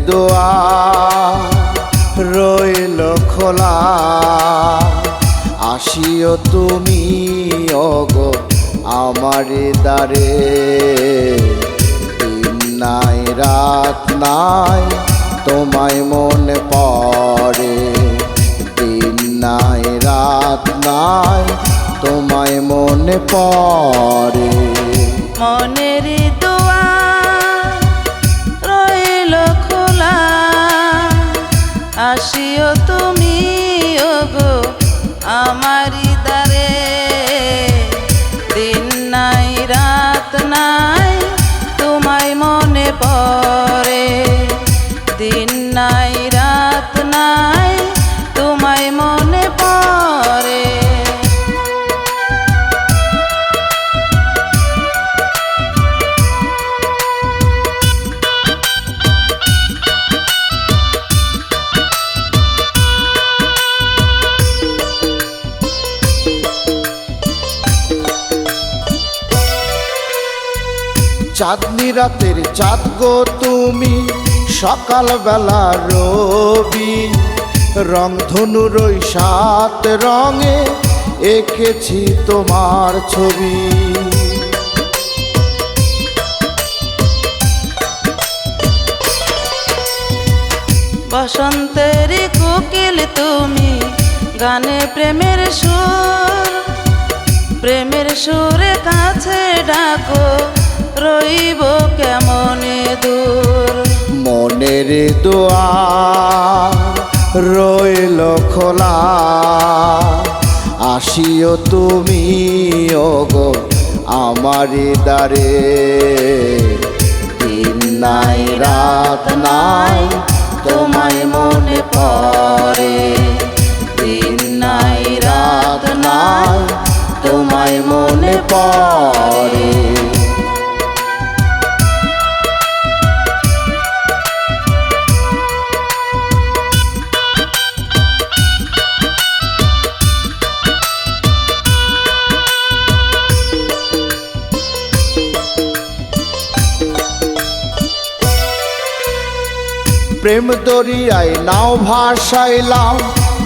দুয়ার রইল খোলা, আসিও তুমি ওগো আমার দ্বারে। দিন নাই রাত নাই তোমায় মনে পড়ে, দিন নাই রাত নাই তোমায় মনে পড়ে। মনের দুয়ার রইল খোলা, আসিও তুমি ওগো আমারি দ্বারে। দিন নাই রাত নাই তোমায় মনে পড়ে, দিন নাই রাত নাই তোমায় মনে পড়ে। চাঁদনি রাতের চাঁদ গো তুমি, সকাল বেলা রবি, রংধনুর ওই সাত রঙে এঁকেছি তোমার ছবি। বসন্তের কোকিল তুমি, গানে প্রেমের সুর, প্রেমের সুরে কাছে ডাকো রইব কেমনে দূর। মনের দুয়ার রইল খোলা, আসিও তুমি ওগো আমার দ্বারে। দিন নাই রাত নাই তোমায় মনে পড়ে, দিন নাই রাত নাই তোমায় মনে পড়ে। প্রেম দরিয়ায় নাও ভাসাইলাম,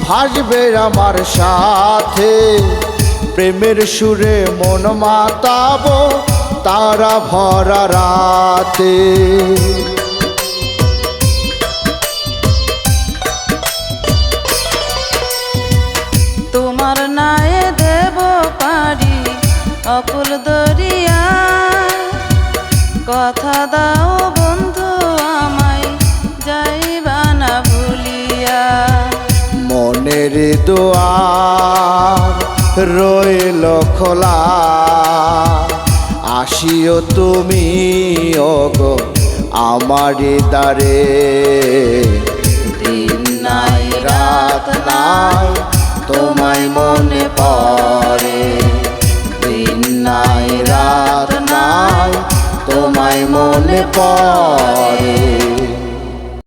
ভাসবে আমার সাথে। প্রেমের সুরে মন মাতাবো তারা ভরা রাতে। তোমার নায়ে দেব পারি অকুল দরিয়া, কথা দাও বন্ধু আমায় যাইবা না ভুলিয়া। মনের দুয়ার রইল খোলা, আসিও তুমি ওগো আমার দ্বারে।